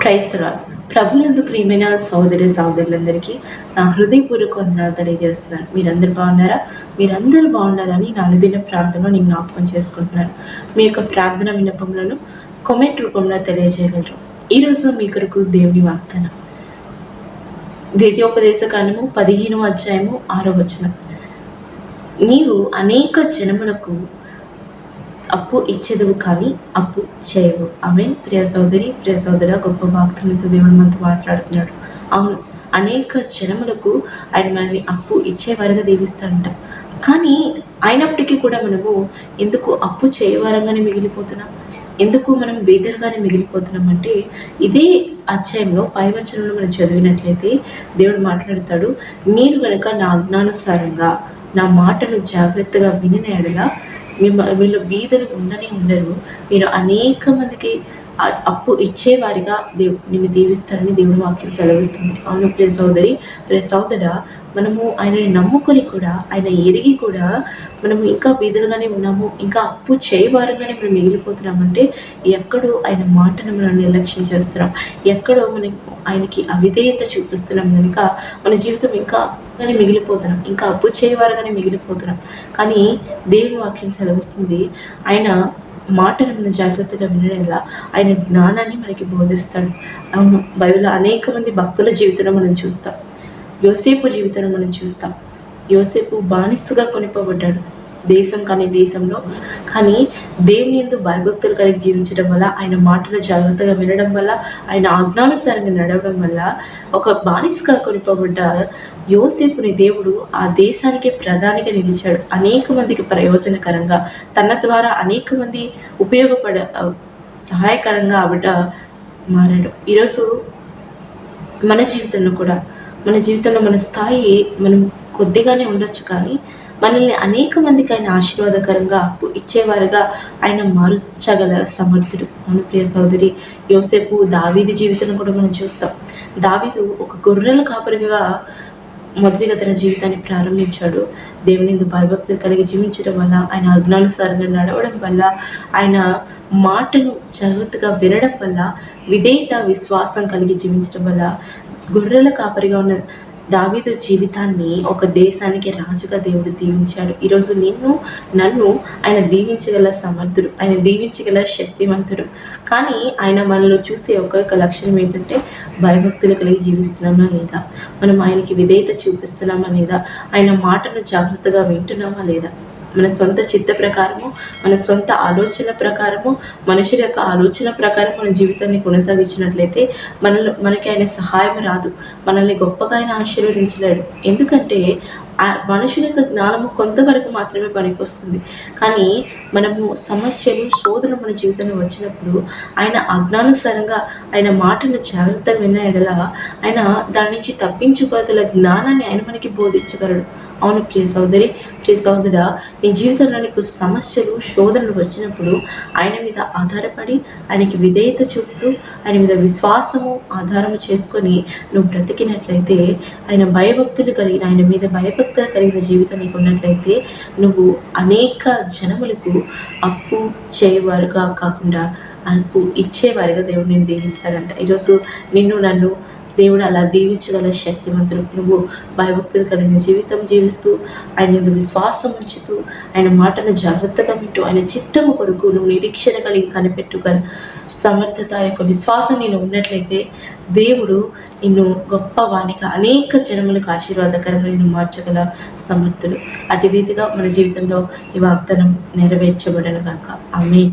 క్రైస్తవురాలు ప్రభునందు ప్రియమైన సహోదరులందరికీ నా హృదయపూర్వక వందనాలు తెలియజేస్తున్నాను. మీరందరూ బాగున్నారా? మీరందరూ బాగుండాలని నా అనుదిన ప్రార్థనలో నేను జ్ఞాపకం చేసుకుంటున్నాను. మీ యొక్క ప్రార్థన విన్నపములను కామెంట్ రూపంలో తెలియజేయగలరు. ఈరోజు మీ కొరకు దేవుని వాగ్దానం, ద్వితీయోపదేశ కాండము 15వ అధ్యాయము 6వ వచనం. నీవు అనేక జనములకు అప్పు ఇచ్చేదువు కానీ అప్పు చేయవు. ఆమేన్. ప్రియ సోదరి, ప్రియ సోదర, గొప్ప వాగ్దానంతో దేవుడు మనతో మాట్లాడుతున్నాడు. అవును, అనేక జనములకు ఆయన మనల్ని అప్పు ఇచ్చేవారుగా దీవిస్తాడంట. కానీ అయినప్పటికీ కూడా మనము ఎందుకు అప్పు చేయవారంగానే మిగిలిపోతున్నాం, ఎందుకు మనం బేదరుగానే మిగిలిపోతున్నాం అంటే, ఇదే అధ్యాయంలో పై వచనంలో మనం చదివినట్లయితే దేవుడు మాట్లాడతాడు, మీరు కనుక నా ఆజ్ఞానుసారంగా నా మాటలు జాగ్రత్తగా వినిన ఎడల వీళ్ళు బీదలు ఉండరు, మీరు అనేక మందికి అప్పు ఇచ్చేవారిగా నిన్ను దీవిస్తారని దేవుని వాక్యం సెలవిస్తుంది. అవును ప్రియ సోదరి, ప్రియ సోదర, మనము ఆయనని నమ్ముకొని కూడా, ఆయన ఎరిగి కూడా మనము ఇంకా బీదలుగానే ఉన్నాము, ఇంకా అప్పు చేయవారుగానే మనం మిగిలిపోతున్నామంటే ఎక్కడో ఆయన మాటను మనం నిర్లక్ష్యం చేస్తున్నాం, ఎక్కడో మనకు ఆయనకి అవిధేయత చూపిస్తున్నాం కనుక మన జీవితం ఇంకా మిగిలిపోతున్నాం, ఇంకా అప్పు చేయవారుగానే మిగిలిపోతున్నాం. కానీ దేవుని వాక్యం సెలవిస్తుంది, ఆయన మాటను మనం జాగ్రత్తగా వినడంలా ఆయన జ్ఞానాన్ని మనకి బోధిస్తాడు. అవును, బైబిల్లో అనేక మంది భక్తుల జీవితంలో మనం చూస్తాం. యోసేపు జీవితంలో మనం చూస్తాం. యోసేపు బానిసగా కొనిపోబడ్డాడు దేశం కానీ దేశంలో. కానీ దేవుని యందు భయభక్తులు కలిగి జీవించడం వల్ల, ఆయన మాటలు జాగ్రత్తగా వినడం వల్ల, ఆయన ఆజ్ఞానుసారంగా నడవడం వల్ల ఒక బానిసగా కొనిపోబడ్డ యోసేపుని దేవుడు ఆ దేశానికి ప్రధానిగా నిలిచాడు. అనేక మందికి ప్రయోజనకరంగా, తన ద్వారా అనేక మంది సహాయకరంగా ఆవిడ మారాడు. ఈరోజు మన జీవితంలో కూడా, మన జీవితంలో మన స్థాయి మనం కొద్దిగానే ఉండొచ్చు, కానీ మనల్ని అనేక మందికి ఆయన ఆశీర్వాదకరంగా అప్పు ఇచ్చేవారుగా ఆయన మారుచగల సమర్థుడు. మన ప్రియ సోదరి, యోసేపు దావీదు జీవితంలో కూడా మనం చూస్తాం. దావీదు ఒక గొర్రెల కాపరిగా మొదటిగా తన జీవితాన్ని ప్రారంభించాడు. దేవుని యందు భయభక్తులు కలిగి జీవించడం వల్ల, ఆయన ఆజ్ఞానుసారంగా నడవడం వల్ల, ఆయన మాటను జాగ్రత్తగా వినడం వల్ల, విధేయత విశ్వాసం కలిగి జీవించడం వల్ల గొర్రెల కాపరిగా ఉన్న దావీదు జీవితాన్ని ఒక దేశానికి రాజుగా దేవుడు దీవించాడు. ఈరోజు నన్ను ఆయన దీవించగల సమర్థుడు, ఆయన దీవించగల శక్తివంతుడు. కానీ ఆయన మనలో చూసే ఒక్కొక్క లక్షణం ఏంటంటే, భయభక్తులు కలిగి జీవిస్తున్నామా లేదా, మనం ఆయనకి విధేయత చూపిస్తున్నామా లేదా, ఆయన మాటను జాగ్రత్తగా వింటున్నామా లేదా. మన సొంత చిత్త ప్రకారము, మన సొంత ఆలోచన ప్రకారము, మనుషుల యొక్క ఆలోచన ప్రకారం మన జీవితాన్ని కొనసాగించినట్లయితే మనకి ఆయన సహాయం రాదు, మనల్ని గొప్పగా ఆయన ఆశీర్వదించలేడు. ఎందుకంటే మనుషుల యొక్క జ్ఞానము కొంతవరకు మాత్రమే పనికొస్తుంది. కానీ మనము సమస్యలు, శోధనలు మన జీవితంలో వచ్చినప్పుడు ఆయన ఆజ్ఞానుసారంగా ఆయన మాటను జాగ్రత్తగా విన్న ఎడల ఆయన దాని నుంచి తప్పించుకోగల జ్ఞానాన్ని ఆయన మనకి బోధించగలడు. అవును ప్రియ సోదరి, ప్రియ సోదర, నీ జీవితంలో నీకు సమస్యలు, శోధనలు వచ్చినప్పుడు ఆయన మీద ఆధారపడి, ఆయనకి విధేయత చూపుతూ, ఆయన మీద విశ్వాసము ఆధారము చేసుకొని నువ్వు బ్రతికినట్లయితే, ఆయన మీద భయభక్తులు కలిగిన జీవితం నీకు ఉన్నట్లయితే, నువ్వు అనేక జనములకు అప్పు చేయవారుగా కాకుండా అప్పు ఇచ్చేవారిగా దేవుడు నేను దీవిస్తాడంట. ఈరోజు నన్ను దేవుడు అలా దీవించగల శక్తివంతుడు. నువ్వు భయభక్తులు కలిగిన జీవితం జీవిస్తూ, ఆయన విశ్వాసం ఉంచుతూ, ఆయన మాటను జాగ్రత్తగా వింటూ, ఆయన చిత్తము కొరకు నువ్వు నిరీక్షణ కలిగి కనిపెట్టుగల సమర్థత, యొక్క విశ్వాసం నేను ఉన్నట్లయితే దేవుడు నిన్ను గొప్పవానిగా, అనేక జనములకు ఆశీర్వాదకరంగా నిన్ను మార్చగల సమర్థుడు. అటు రీతిగా మన జీవితంలో ఈ వాగ్దానం నెరవేర్చబడను గాక. ఆమేన్.